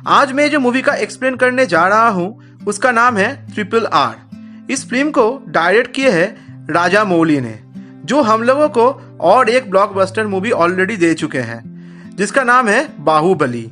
आज मैं जो मूवी का एक्सप्लेन करने जा रहा हूँ उसका नाम है RRR। इस फिल्म को डायरेक्ट किए हैं राजा मौली ने, जो हम लोगों को और एक ब्लॉकबस्टर मूवी ऑलरेडी दे चुके हैं जिसका नाम है बाहुबली।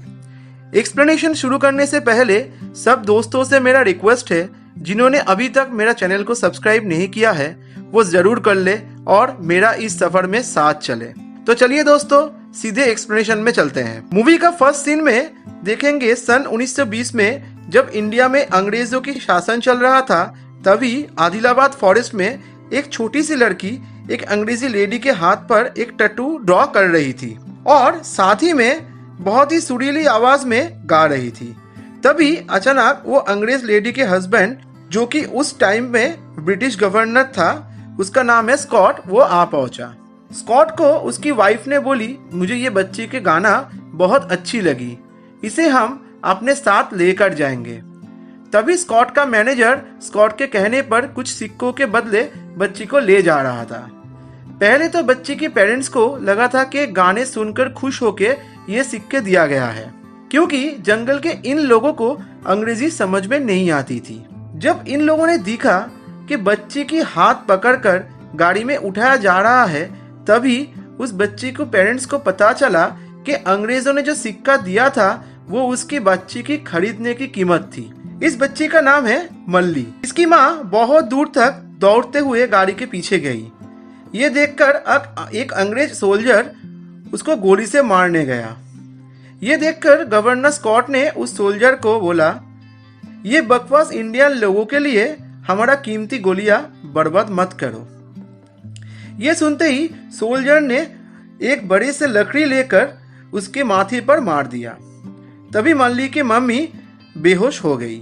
एक्सप्लेनेशन शुरू करने से पहले सब दोस्तों से मेरा रिक्वेस्ट है, जिन्होंने अभी तक मेरा चैनल को सब्सक्राइब नहीं किया है वो जरूर कर ले और मेरा इस सफर में साथ चले। तो चलिए दोस्तों सीधे एक्सप्लेनेशन में चलते हैं। मूवी का फर्स्ट सीन में देखेंगे सन 1920 में जब इंडिया में अंग्रेजों की शासन चल रहा था, तभी आदिलाबाद फॉरेस्ट में एक छोटी सी लड़की एक अंग्रेजी लेडी के हाथ पर एक टैटू ड्रॉ कर रही थी और साथ ही में बहुत ही सुरीली आवाज में गा रही थी। तभी अचानक वो अंग्रेज लेडी के हस्बैंड, जो कि उस टाइम में ब्रिटिश गवर्नर था, उसका नाम है स्कॉट, वो आ पहुंचा। स्कॉट को उसकी वाइफ ने बोली, मुझे ये बच्ची के गाना बहुत अच्छी लगी, इसे हम अपने साथ लेकर जाएंगे। तभी स्कॉट का मैनेजर स्कॉट के कहने पर कुछ सिक्कों के बदले बच्ची को ले जा रहा था। पहले तो बच्ची के पेरेंट्स को लगा था कि गाने सुनकर खुश होके ये सिक्के दिया गया है, क्योंकि जंगल के इन लोगों को अंग्रेजी समझ में नहीं आती थी। जब इन लोगों ने देखा कि बच्ची की हाथ पकड़कर गाड़ी में उठाया जा रहा है, तभी उस बच्ची को पेरेंट्स को पता चला कि अंग्रेजों ने जो सिक्का दिया था वो उसकी बच्ची की खरीदने की कीमत थी। इस बच्ची का नाम है मल्ली। इसकी माँ बहुत दूर तक दौड़ते हुए गाड़ी के पीछे गई। ये देखकर एक अंग्रेज सोल्जर उसको गोली से मारने गया। ये देखकर गवर्नर स्कॉट ने उस सोल्जर को बोला, ये बकवास इंडियन लोगों के लिए हमारा कीमती गोलियां बर्बाद मत करो। ये सुनते ही सोल्जर ने एक बड़े से लकड़ी लेकर उसके माथे पर मार दिया। तभी मल्ली की मम्मी बेहोश हो गई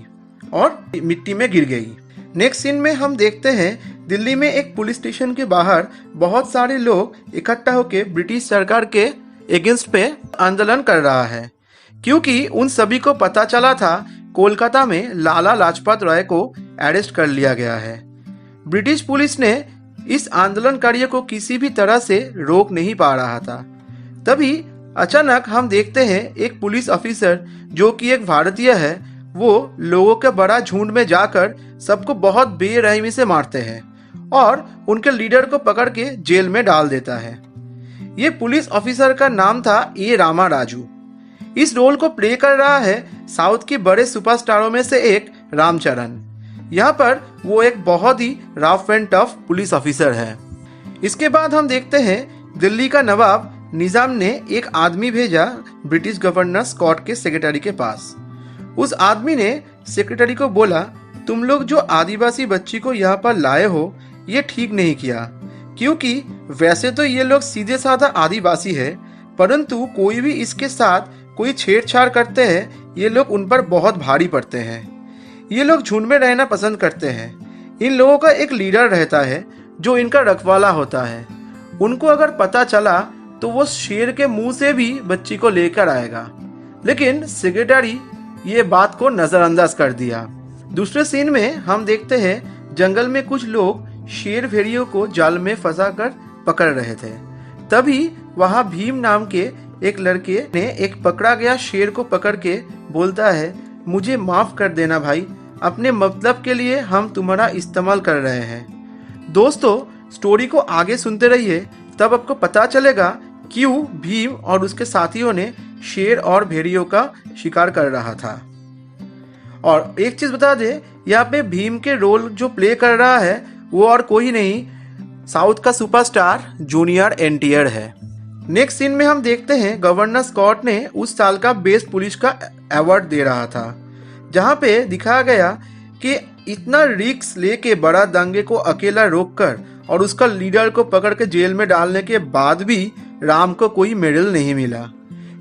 और मिट्टी में गिर गई। नेक्स्ट सीन में हम देखते हैं दिल्ली में एक पुलिस स्टेशन के बाहर बहुत सारे लोग इकट्ठा होकर ब्रिटिश सरकार के अगेंस्ट पे आंदोलन कर रहा है, क्योंकि उन सभी को पता चला था कोलकाता में लाला लाजपत राय को अरेस्ट कर लिया गया है। ब्रिटिश पुलिस ने इस आंदोलनकारियों को किसी भी तरह से रोक नहीं पा रहा था। तभी अचानक हम देखते हैं एक पुलिस ऑफिसर, जो कि एक भारतीय है, वो लोगों के बड़ा झुंड में जाकर सबको बहुत बेरहमी से मारते हैं और उनके लीडर को पकड़ के जेल में डाल देता है। ये पुलिस ऑफिसर का नाम था ए रामा राजू। इस रोल को प्ले कर रहा है साउथ के बड़े सुपरस्टारों में से एक रामचरण। यहाँ पर वो एक बहुत ही rough and tough police officer है। इसके बाद हम देखते हैं दिल्ली का नवाब निजाम ने एक आदमी भेजा ब्रिटिश गवर्नर स्कॉट के सेक्रेटरी के पास। उस आदमी ने सेक्रेटरी को बोला, तुम लोग जो आदिवासी बच्ची को यहाँ पर लाए हो ये ठीक नहीं किया, क्योंकि वैसे तो ये लोग सीधे साधा आदिवासी है, परंतु कोई भी इसके साथ कोई छेड़छाड़ करते हैं ये लोग उन पर बहुत भारी पड़ते हैं। ये लोग झुंड में रहना पसंद करते हैं। इन लोगों का एक लीडर रहता है जो इनका रखवाला होता है। उनको अगर पता चला तो वो शेर के मुंह से भी बच्ची को लेकर आएगा, लेकिन सेक्रेटरी ये बात को नजरअंदाज कर दिया। दूसरे सीन में हम देखते हैं जंगल में कुछ लोग शेर भेड़ियों को जाल में फंसाकर पकड़ रहे थे। तभी वहां भीम नाम के एक लड़के ने एक पकड़ा गया शेर को पकड़ के बोलता है, मुझे माफ कर देना भाई, अपने मतलब के लिए हम तुम्हारा इस्तेमाल कर रहे हैं। दोस्तों स्टोरी को आगे सुनते रहिए, तब आपको पता चलेगा क्यों भीम और उसके साथियों ने शेर और भेड़ियों का शिकार कर रहा था। और एक चीज बता दे, यहाँ पे भीम के रोल जो प्ले कर रहा है वो और कोई नहीं, साउथ का सुपरस्टार जूनियर एनटीआर है। नेक्स्ट सीन में हम देखते हैं गवर्नर स्कॉट ने उस साल का बेस्ट पुलिस का अवार्ड दे रहा था, जहाँ पे दिखाया गया कि इतना रिस्क लेके बड़ा दंगे को अकेला रोककर और उसका लीडर को पकड़ के जेल में डालने के बाद भी राम को कोई मेडल नहीं मिला।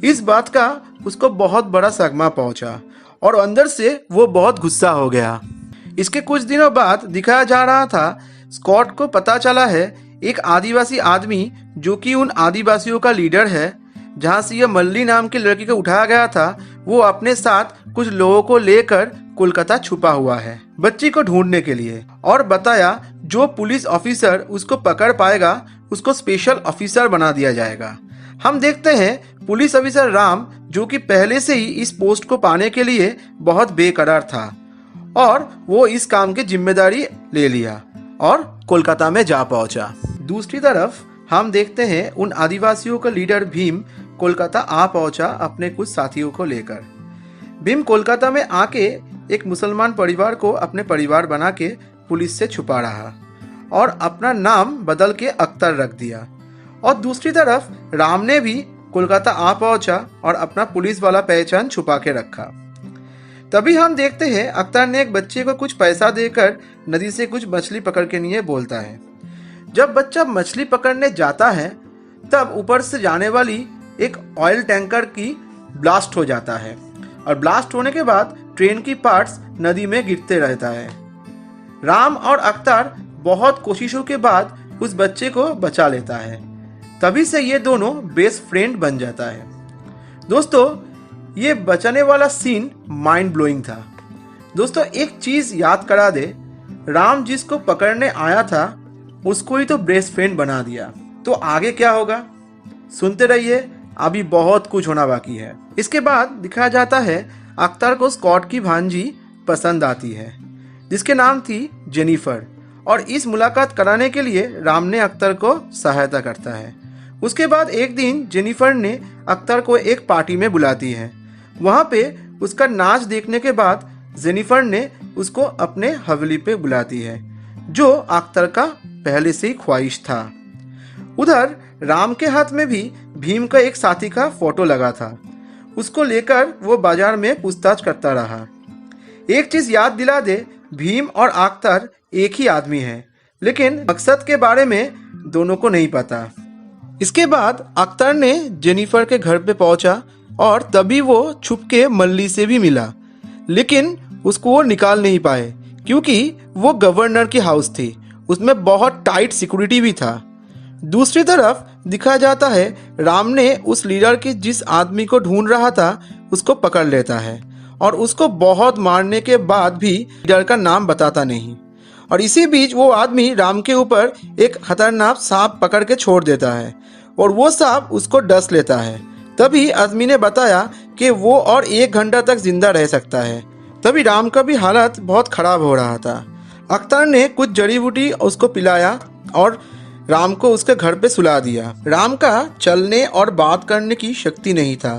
इस बात का उसको बहुत बड़ा सदमा पहुंचा और अंदर से वो बहुत गुस्सा हो गया। इसके कुछ दिनों बाद दिखाया जा रहा था स्कॉट को पता चला है एक आदिवासी आदमी, जो कि उन आदिवासियों का लीडर है, जहां से यह मल्ली नाम की लड़की को उठाया गया था, वो अपने साथ कुछ लोगों को लेकर कोलकाता छुपा हुआ है बच्ची को ढूंढने के लिए, और बताया जो पुलिस ऑफिसर उसको पकड़ पाएगा उसको स्पेशल ऑफिसर बना दिया जाएगा। हम देखते हैं पुलिस ऑफिसर राम जो कि पहले से ही इस पोस्ट को पाने के लिए बहुत बेकरार था, और वो इस काम की जिम्मेदारी ले लिया और कोलकाता में जा पहुंचा। दूसरी तरफ हम देखते हैं उन आदिवासियों का लीडर भीम कोलकाता आ पहुंचा अपने कुछ साथियों को लेकर। भीम कोलकाता में आके एक मुसलमान परिवार को अपने परिवार बना के पुलिस से छुपा रहा और अपना नाम बदल के अख्तर रख दिया। और दूसरी तरफ राम ने भी कोलकाता आ पहुंचा और अपना पुलिस वाला पहचान छुपा के रखा। तभी हम देखते हैं अख्तर ने एक बच्चे को कुछ पैसा देकर नदी से कुछ मछली पकड़ के लिए बोलता है। जब बच्चा मछली पकड़ने जाता है तब ऊपर से जाने वाली एक ऑयल टैंकर की ब्लास्ट हो जाता है, और ब्लास्ट होने के बाद ट्रेन की पार्ट्स नदी में गिरते रहता है। राम और अख्तर बहुत कोशिशों के बाद उस बच्चे को बचा लेता है। तभी से ये दोनों बेस्ट फ्रेंड बन जाता है। दोस्तों, ये बचाने वाला सीन माइंड ब्लोइंग था। दोस्तों, एक चीज याद करा दे, राम जिसको पकड़ने आया था उसको ही तो बेस्ट फ्रेंड बना दिया, तो आगे क्या होगा सुनते रहिए, अभी बहुत कुछ होना बाकी है। इसके बाद दिखाया जाता है अख्तर को स्कॉट की भांजी पसंद आती है जिसके नाम थी जेनिफर, और इस मुलाकात कराने के लिए राम ने अख्तर को सहायता करता है। उसके बाद एक दिन जेनिफर ने अख्तर को एक पार्टी में बुलाती है। वहाँ पे उसका नाच देखने के बाद जेनिफर ने उसको अपने हवेली पे बुलाती है, जो अख्तर का पहले से ही ख्वाहिश था। उधर राम के हाथ में भी भीम का एक साथी का फोटो लगा था। उसको लेकर वो बाजार में पूछताछ करता रहा। एक चीज याद दिला दे, भीम और अख्तर एक ही आदमी है, लेकिन मकसद के बारे में दोनों को नहीं पता। इसके बाद अख्तर ने जेनिफर के घर पे पहुंचा और तभी वो छुप के मल्ली से भी मिला, लेकिन उसको वो निकाल नहीं पाए क्योंकि वो गवर्नर की हाउस थी, उसमें बहुत टाइट सिक्योरिटी भी था। दूसरी तरफ दिखाया जाता है राम ने उस लीडर की जिस आदमी को ढूंढ रहा था उसको पकड़ लेता है, और उसको बहुत मारने के बाद भी लीडर का नाम बताता नहीं। और इसी बीच वो आदमी राम के ऊपर एक खतरनाक सांप पकड़ के छोड़ देता है और वो सांप उसको डस लेता है। तभी आदमी ने बताया कि वो और 1 घंटा तक जिंदा रह सकता है। तभी राम का भी हालत बहुत खराब हो रहा था। अख्तर ने कुछ जड़ी बूटी उसको पिलाया और राम को उसके घर पे सुला दिया। राम का चलने और बात करने की शक्ति नहीं था।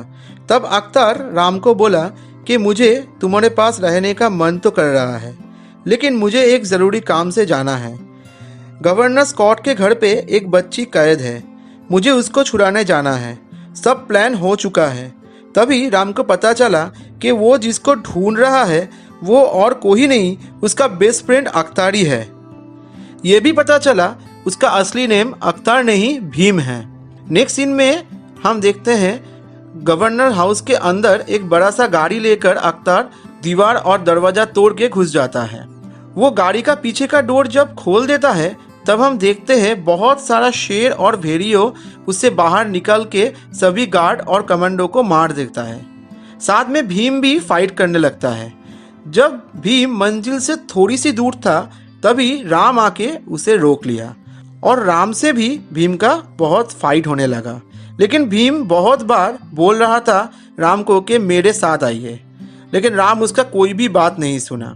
तब अख्तर राम को बोला कि मुझे तुम्हारे पास रहने का मन तो कर रहा है, लेकिन मुझे एक ज़रूरी काम से जाना है। गवर्नर स्कॉट के घर पे एक बच्ची कैद है, मुझे उसको छुड़ाने जाना है। सब प्लान हो चुका है। तभी राम को पता चला कि वो जिसको ढूंढ रहा है वो और कोई नहीं, उसका बेस्ट फ्रेंड अख्तर ही है। ये भी पता चला उसका असली नेम अख्तर नहीं भीम है। नेक्स्ट सीन में हम देखते हैं गवर्नर हाउस के अंदर एक बड़ा सा गाड़ी लेकर अख्तर दीवार और दरवाजा तोड़ के घुस जाता है। वो गाड़ी का पीछे का डोर जब खोल देता है तब हम देखते हैं बहुत सारा शेर और भेड़ियों उससे बाहर निकल के सभी गार्ड और कमांडो को मार देता है। साथ में भीम भी फाइट करने लगता है। जब भीम मंजिल से थोड़ी सी दूर था तभी राम आके उसे रोक लिया और राम से भी भीम का बहुत फाइट होने लगा। लेकिन भीम बहुत बार बोल रहा था राम को कि मेरे साथ आइए, लेकिन राम उसका कोई भी बात नहीं सुना।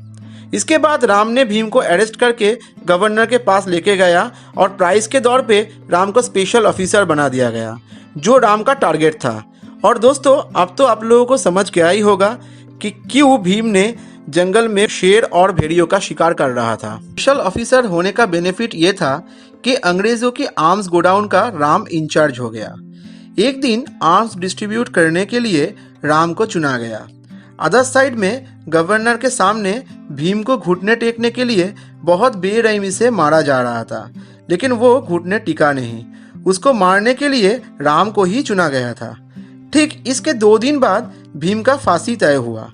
इसके बाद राम ने भीम को अरेस्ट करके गवर्नर के पास लेके गया और प्राइज के तौर पे राम को स्पेशल ऑफिसर बना दिया गया, जो राम का टारगेट था। और दोस्तों, अब तो आप लोगों को समझ गया ही होगा कि क्यों भीम ने जंगल में शेर और भेड़ियों का शिकार कर रहा था। स्पेशल ऑफिसर होने का बेनिफिट ये था कि अंग्रेजों की आर्म्स गोडाउन का राम इंचार्ज हो गया। एक दिन आर्म्स डिस्ट्रीब्यूट करने के लिए राम को चुना गया। अदर साइड में गवर्नर के सामने भीम को घुटने टेकने के लिए बहुत बेरहमी से मारा जा रहा था, लेकिन वो घुटने टिका नहीं। उसको मारने के लिए राम को ही चुना गया था। ठीक इसके 2 दिन बाद भीम का फांसी तय हुआ।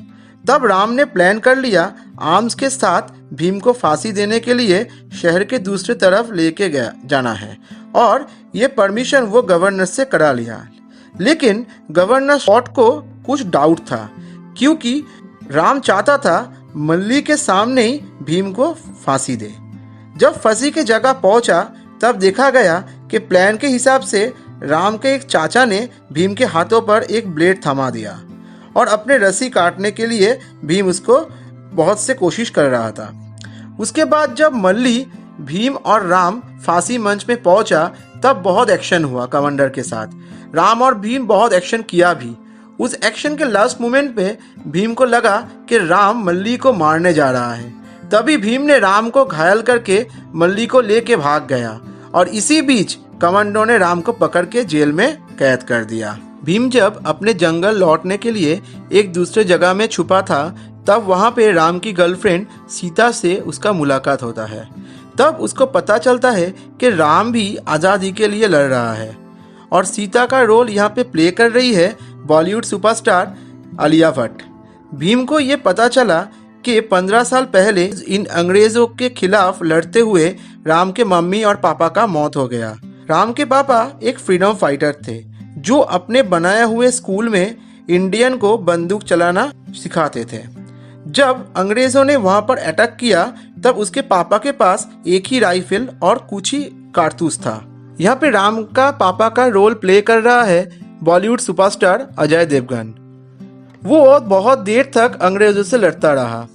तब राम ने प्लान कर लिया आर्म्स के साथ भीम को फांसी देने के लिए शहर के दूसरी तरफ लेके जाना है, और ये परमिशन वो गवर्नर से करा लिया। लेकिन गवर्नर स्कॉट को कुछ डाउट था, क्योंकि राम चाहता था मल्ली के सामने ही भीम को फांसी दे। जब फांसी की जगह पहुंचा तब देखा गया कि प्लान के हिसाब से राम के एक चाचा ने भीम के हाथों पर एक ब्लेड थमा दिया और अपने रस्सी काटने के लिए भीम उसको बहुत से कोशिश कर रहा था। उसके बाद जब मल्ली, भीम और राम फांसी मंच में पहुंचा तब बहुत एक्शन हुआ कमांडर के साथ। राम और भीम बहुत एक्शन किया भी। उस एक्शन के लास्ट मोमेंट पे भीम को लगा कि राम मल्ली को मारने जा रहा है। तभी भीम ने राम को घायल करके मल्ली को लेके भाग गया और इसी बीच कमांडो ने राम को पकड़ के जेल में कैद कर दिया। भीम जब अपने जंगल लौटने के लिए एक दूसरे जगह में छुपा था तब वहाँ पे राम की गर्लफ्रेंड सीता से उसका मुलाकात होता है। तब उसको पता चलता है कि राम भी आज़ादी के लिए लड़ रहा है और सीता का रोल यहाँ पे प्ले कर रही है बॉलीवुड सुपरस्टार आलिया भट्ट। भीम को ये पता चला कि 15 साल पहले इन अंग्रेज़ों के खिलाफ लड़ते हुए राम के मम्मी और पापा का मौत हो गया। राम के पापा एक फ्रीडम फाइटर थे जो अपने बनाए हुए स्कूल में इंडियन को बंदूक चलाना सिखाते थे। जब अंग्रेज़ों ने वहाँ पर अटैक किया तब उसके पापा के पास एक ही राइफल और कुछ ही कारतूस था। यहाँ पे राम का पापा का रोल प्ले कर रहा है बॉलीवुड सुपरस्टार अजय देवगन। वो बहुत देर तक अंग्रेज़ों से लड़ता रहा।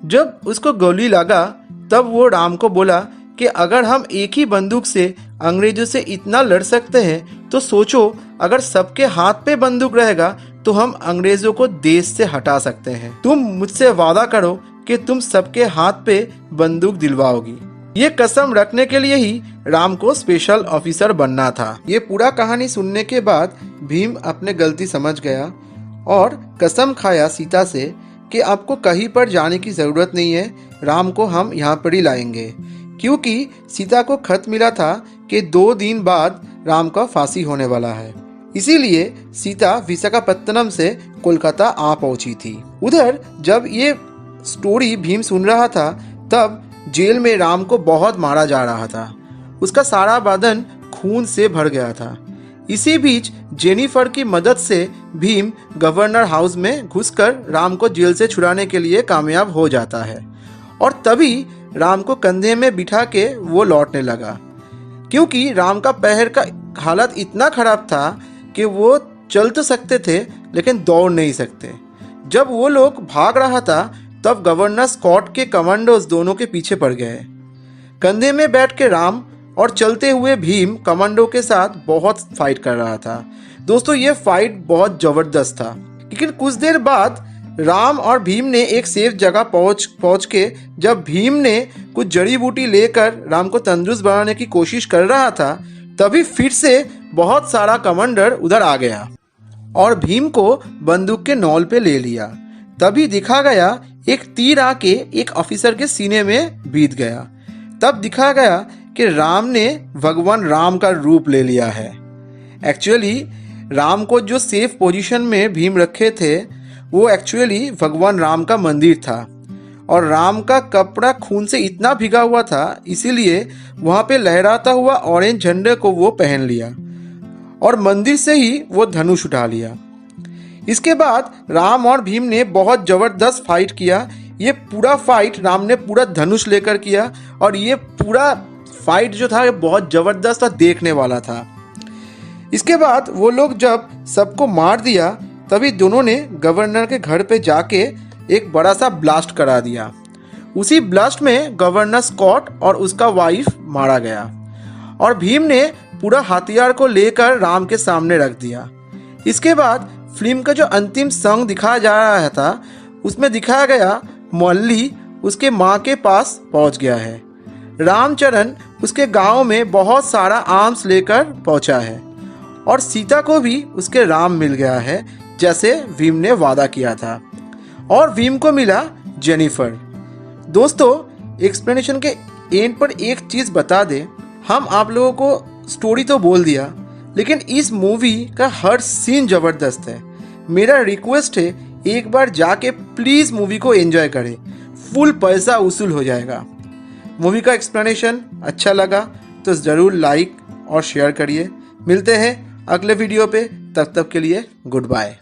जब उसको गोली लगा तब वो राम को बोला कि अगर हम एक ही बंदूक से अंग्रेज़ों से इतना लड़ सकते हैं तो सोचो अगर सबके हाथ पे बंदूक रहेगा तो हम अंग्रेज़ों को देश से हटा सकते हैं। तुम मुझसे वादा करो कि तुम सबके हाथ पे बंदूक दिलवाओगी। ये कसम रखने के लिए ही राम को स्पेशल ऑफिसर बनना था। ये पूरा कहानी सुनने के बाद भीम अपने गलती समझ गया और कसम खाया सीता से कि आपको कहीं पर जाने की ज़रूरत नहीं है, राम को हम यहाँ पर ही लाएंगे। क्योंकि सीता को खत मिला था कि 2 दिन बाद राम का फांसी होने वाला है। इसीलिए सीता विशाखापत्तनम से कोलकाता आ पहुंची थी। उधर जब ये स्टोरी भीम सुन रहा था तब जेल में राम को बहुत मारा जा रहा था। उसका सारा बदन खून से भर गया था। इसी बीच जेनिफर की मदद से भीम गवर्नर हाउस में घुसकर राम को जेल से छुड़ाने के लिए कामयाब हो जाता है और तभी राम को कंधे में बिठा के वो लौटने लगा। क्योंकि राम का पैर का हालत इतना खराब था कि वो चल तो सकते थे लेकिन दौड़ नहीं सकते। जब वो लोग भाग रहा था तब गवर्नर स्कॉट के कमांडोज दोनों के पीछे पड़ गए। कंधे में बैठ के राम और चलते हुए भीम कमांडो के साथ बहुत फाइट कर रहा था। दोस्तों ये फाइट बहुत ज़बरदस्त था। लेकिन कुछ देर बाद राम और भीम ने एक सेफ जगह पहुंच के जब भीम ने कुछ जड़ी बूटी लेकर राम को तंदुरुस्त बनाने की कोशिश कर रहा था तभी फिर से बहुत सारा कमांडर उधर आ गया और भीम को बंदूक के नौल पे ले लिया। तभी दिखा गया एक तीर आके एक ऑफिसर के सीने में बीत गया। तब दिखा गया कि राम ने भगवान राम का रूप ले लिया है। एक्चुअली राम को जो सेफ पोजीशन में भीम रखे थे वो एक्चुअली भगवान राम का मंदिर था और राम का कपड़ा खून से इतना भिगा हुआ था इसीलिए वहाँ पे लहराता हुआ ऑरेंज झंडे को वो पहन लिया और मंदिर से ही वो धनुष उठा लिया। इसके बाद राम और भीम ने बहुत ज़बरदस्त फाइट किया। ये पूरा फाइट राम ने पूरा धनुष लेकर किया और ये पूरा फाइट जो था ये बहुत ज़बरदस्त और देखने वाला था। इसके बाद वो लोग जब सबको मार दिया तभी दोनों ने गवर्नर के घर पे जाके एक बड़ा सा ब्लास्ट करा दिया। उसी ब्लास्ट में गवर्नर स्कॉट और उसका वाइफ मारा गया और भीम ने पूरा हथियार को लेकर राम के सामने रख दिया। इसके बाद फिल्म का जो अंतिम सॉन्ग दिखाया जा रहा था उसमें दिखाया गया मल्ली उसके माँ के पास पहुँच गया है। रामचरण उसके गांव में बहुत सारा आर्म्स लेकर पहुंचा है और सीता को भी उसके राम मिल गया है जैसे भीम ने वादा किया था और भीम को मिला जेनिफर। दोस्तों एक्सप्लेनेशन के एंड पर एक चीज़ बता दें, हम आप लोगों को स्टोरी तो बोल दिया लेकिन इस मूवी का हर सीन ज़बरदस्त है। मेरा रिक्वेस्ट है एक बार जाके प्लीज़ मूवी को एंजॉय करें, फुल पैसा वसूल हो जाएगा। मूवी का एक्सप्लेनेशन अच्छा लगा तो ज़रूर लाइक और शेयर करिए। मिलते हैं अगले वीडियो पे, तब तक के लिए गुड बाय।